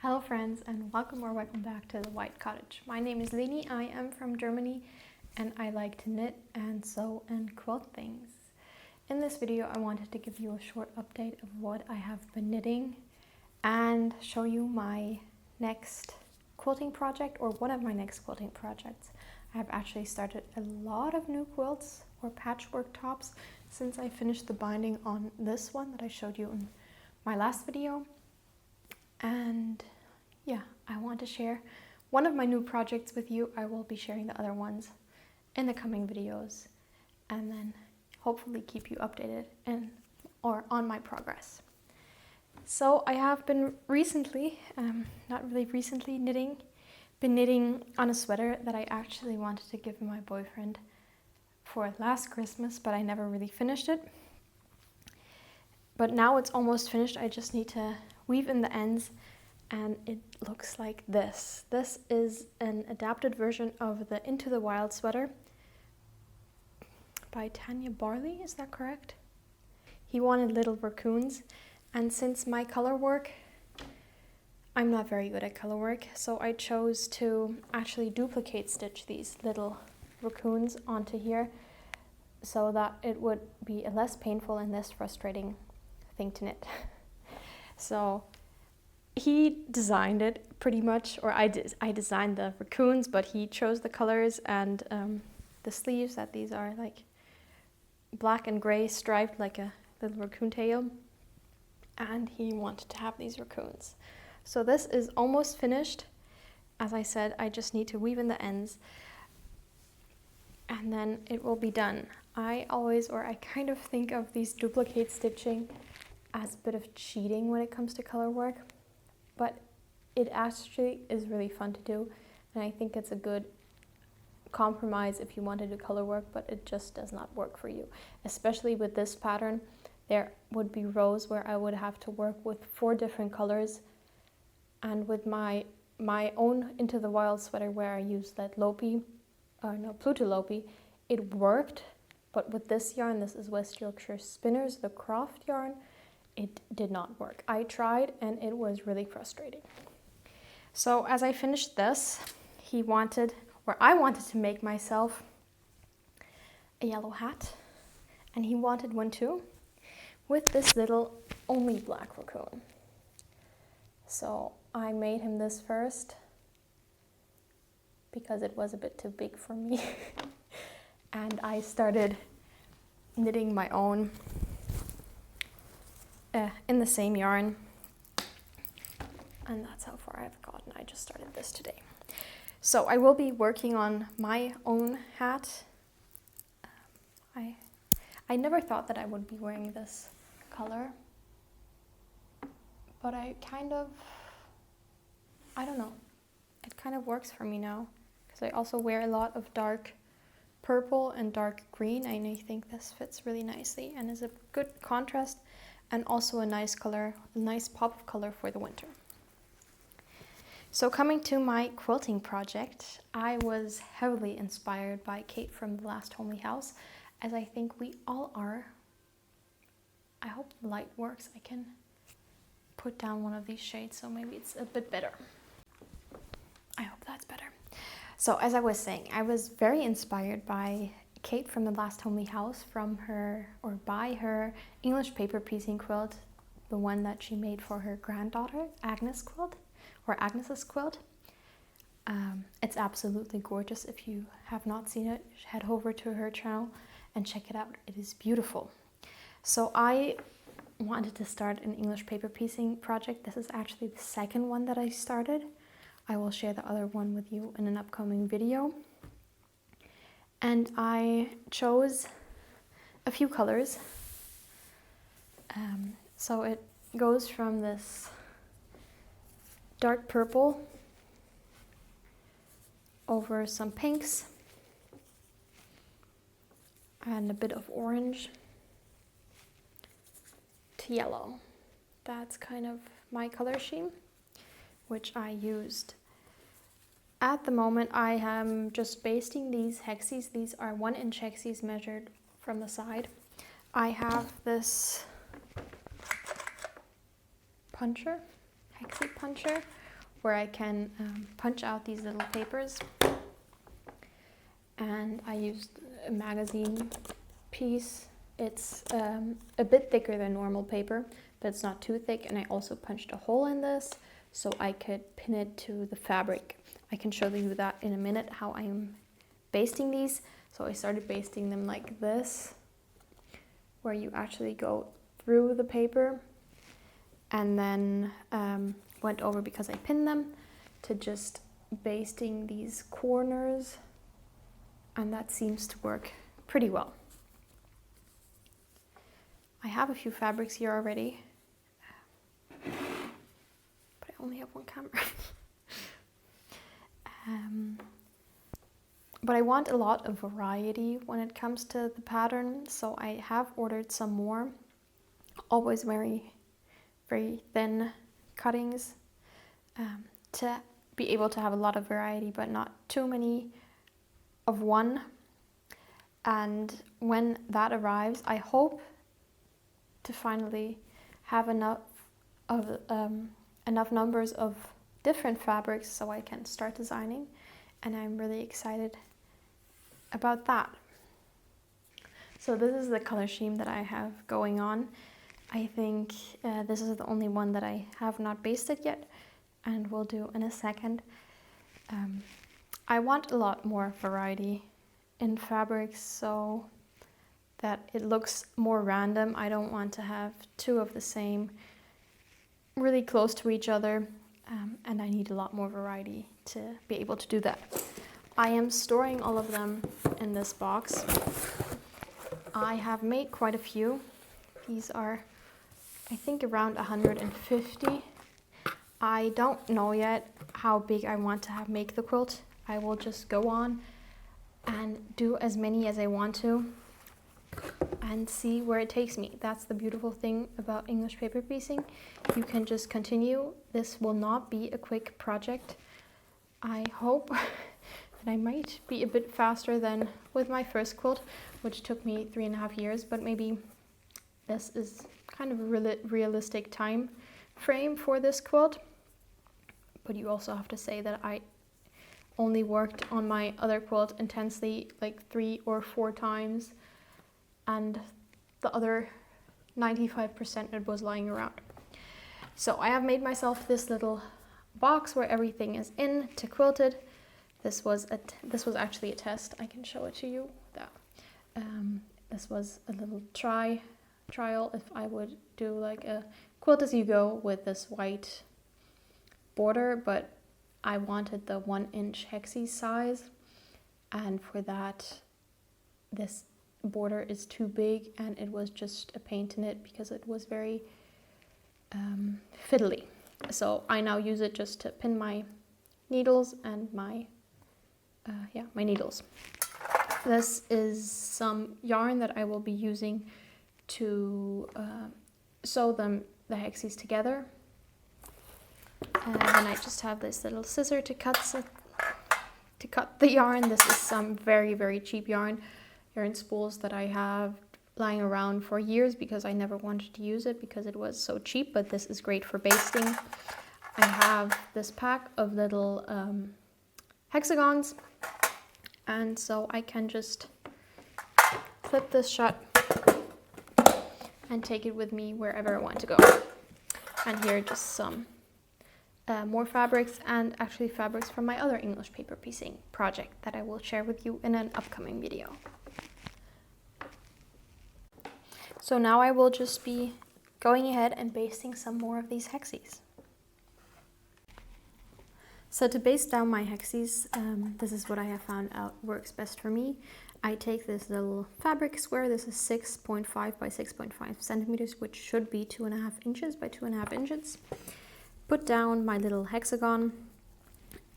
Hello friends, and welcome back to the White Cottage. My name is Leni, I am from Germany and I like to knit and sew and quilt things. In this video I wanted to give you a short update of what I have been knitting and show you my next quilting project, or one of my next quilting projects. I have actually started a lot of new quilts or patchwork tops since I finished the binding on this one that I showed you in my last video. And yeah, I want to share one of my new projects with you. I will be sharing the other ones in the coming videos and then hopefully keep you updated or on my progress. So I have been recently, not really recently, been knitting on a sweater that I actually wanted to give my boyfriend for last Christmas, but I never really finished it. But now it's almost finished. I just need to weave in the ends and it looks like this. This is an adapted version of the Into the Wild sweater by Tanya Barley, is that correct? He wanted little raccoons, and since my color work, I'm not very good at color work, so I chose to actually duplicate stitch these little raccoons onto here so that it would be a less painful and less frustrating thing to knit. So he designed it pretty much, or I designed the raccoons, but he chose the colors and the sleeves, that these are like black and gray striped like a little raccoon tail, and he wanted to have these raccoons. So this is almost finished. As I said, I just need to weave in the ends and then it will be done. I kind of think of these duplicate stitching as a bit of cheating when it comes to color work, but it actually is really fun to do, and I think it's a good compromise if you want to do color work, but it just does not work for you. Especially with this pattern, there would be rows where I would have to work with 4 different colors, and with my own Into the Wild sweater where I used that Pluto Lopi, it worked, but with this yarn, this is West Yorkshire Spinners, the Croft yarn, it did not work. I tried and it was really frustrating. So as I finished this, I wanted to make myself a yellow hat, and he wanted one too, with this little only black raccoon. So I made him this first because it was a bit too big for me. And I started knitting my own in the same yarn, and that's how far I've gotten. I just started this today. So I will be working on my own hat. I never thought that I would be wearing this color, but I don't know, it kind of works for me now, because I also wear a lot of dark purple and dark green, and I think this fits really nicely and is a good contrast and also a nice color, a nice pop of color for the winter. So coming to my quilting project, I was heavily inspired by Kate from The Last Homely House, as I think we all are. I hope the light works. I can put down one of these shades so maybe it's a bit better. I hope that's better. So as I was saying, I was very inspired by Kate from The Last Homely House by her English paper piecing quilt, the one that she made for her granddaughter, Agnes's quilt. It's absolutely gorgeous. If you have not seen it, head over to her channel and check it out. It is beautiful. So I wanted to start an English paper piecing project. This is actually the second one that I started. I will share the other one with you in an upcoming video. And I chose a few colors. So it goes from this dark purple over some pinks and a bit of orange to yellow. That's kind of my color scheme, which I used. At the moment I am just basting these Hexies. These are 1-inch Hexies measured from the side. I have this puncher, Hexie puncher, where I can punch out these little papers. And I used a magazine piece. It's a bit thicker than normal paper, but it's not too thick. And I also punched a hole in this so I could pin it to the fabric. I can show you that in a minute, how I'm basting these. So I started basting them like this, where you actually go through the paper, and then went over, because I pinned them, to just basting these corners, and that seems to work pretty well. I have a few fabrics here already, but I only have one camera. But I want a lot of variety when it comes to the pattern, so I have ordered some more. Always very, very thin cuttings to be able to have a lot of variety, but not too many of one. And when that arrives, I hope to finally have enough numbers of different fabrics so I can start designing, and I'm really excited about that. So this is the color scheme that I have going on. I think this is the only one that I have not basted yet, and will do in a second. I want a lot more variety in fabrics so that it looks more random. I don't want to have two of the same really close to each other, and I need a lot more variety to be able to do that. I am storing all of them in this box. I have made quite a few. These are, I think, around 150. I don't know yet how big I want to make the quilt. I will just go on and do as many as I want to and see where it takes me. That's the beautiful thing about English paper piecing. You can just continue. This will not be a quick project. I hope that I might be a bit faster than with my first quilt, which took me 3.5 years, but maybe this is kind of a realistic time frame for this quilt. But you also have to say that I only worked on my other quilt intensely like 3 or 4 times, and the other 95% it was lying around. So I have made myself this little box where everything is in to quilt it. This was actually a test. I can show it to you. This was a little trial if I would do like a quilt as you go with this white border, but I wanted the 1-inch Hexie size, and for that this border is too big, and it was just a pain to knit because it was very fiddly. So I now use it just to pin my needles and my needles. This is some yarn that I will be using to sew the Hexies together. And then I just have this little scissor to cut the yarn. This is some very, very cheap yarn spools that I have lying around for years because I never wanted to use it because it was so cheap, but this is great for basting. I have this pack of little hexagons, and so I can just clip this shut and take it with me wherever I want to go. And here are just some more fabrics, and actually fabrics from my other English paper piecing project that I will share with you in an upcoming video. So now I will just be going ahead and basting some more of these Hexies. So to baste down my Hexies, this is what I have found out works best for me. I take this little fabric square. This is 6.5 by 6.5 centimeters, which should be 2.5 inches by 2.5 inches. Put down my little hexagon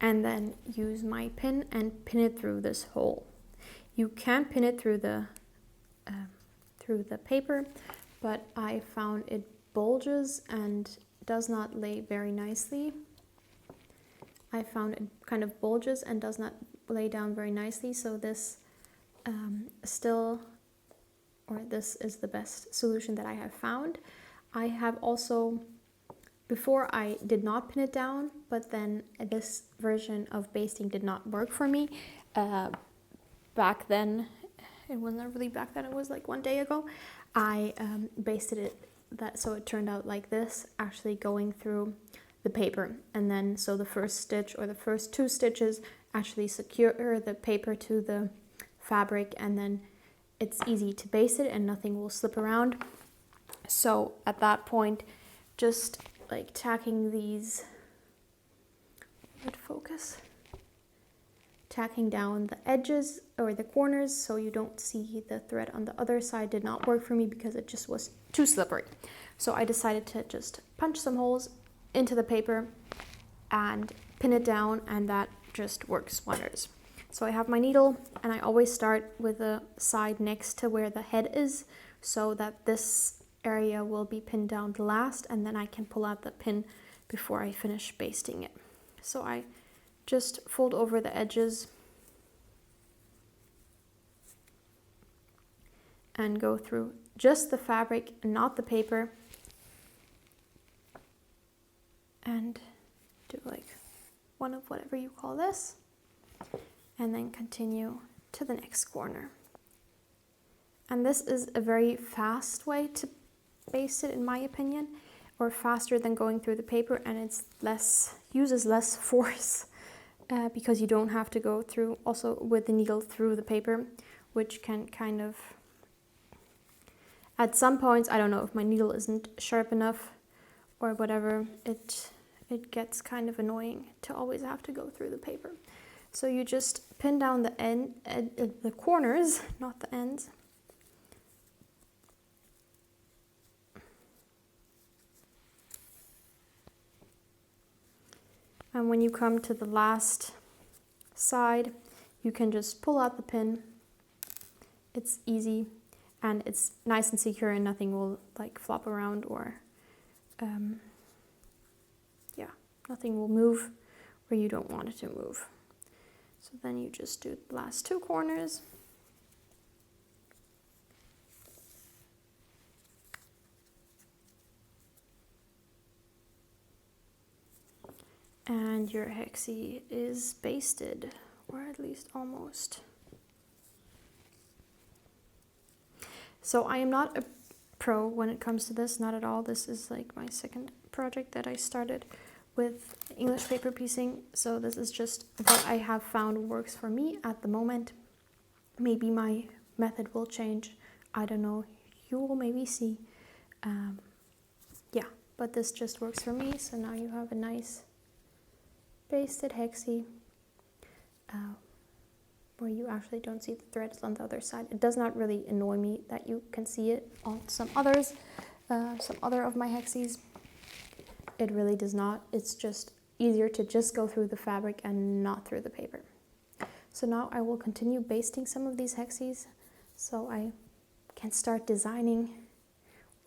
and then use my pin and pin it through this hole. You can pin it through the paper, but I found it bulges and does not lay very nicely. I found it kind of bulges and does not lay down very nicely, so this this is the best solution that I have found. I have also Before I did not pin it down, but then this version of basting did not work for me. Back then, it wasn't really back then, it was like one day ago, I basted it so it turned out like this, actually going through the paper. And then so the first stitch or the first 2 stitches actually secure the paper to the fabric, and then it's easy to baste it and nothing will slip around. So at that point, just like tacking these, tacking down the edges or the corners so you don't see the thread on the other side did not work for me because it just was too slippery. So I decided to just punch some holes into the paper and pin it down, and that just works wonders. So I have my needle, and I always start with the side next to where the head is so that this area will be pinned down last, and then I can pull out the pin before I finish basting it. So I just fold over the edges and go through just the fabric and not the paper, and do like one of whatever you call this, and then continue to the next corner. And this is a very fast way to baste it, in my opinion, or faster than going through the paper, and it's uses less force because you don't have to go through also with the needle through the paper, which can kind of, at some points, I don't know if my needle isn't sharp enough or whatever, it gets kind of annoying to always have to go through the paper. So you just pin down the corners, not the ends. And when you come to the last side, you can just pull out the pin. It's easy and it's nice and secure, and nothing will like flop around or nothing will move where you don't want it to move. So then you just do the last 2 corners. And your hexie is basted, or at least almost. So I am not a pro when it comes to this, not at all. This is like my second project that I started with English paper piecing. So this is just what I have found works for me at the moment. Maybe my method will change. I don't know. You will maybe see. Yeah, but this just works for me. So now you have a nice basted hexie where you actually don't see the threads on the other side. It does not really annoy me that you can see it on some other of my hexies. It really does not. It's just easier to just go through the fabric and not through the paper. So now I will continue basting some of these hexies so I can start designing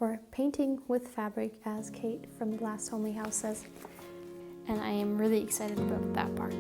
or painting with fabric, as Kate from Glass Homely House says. And I am really excited about that part.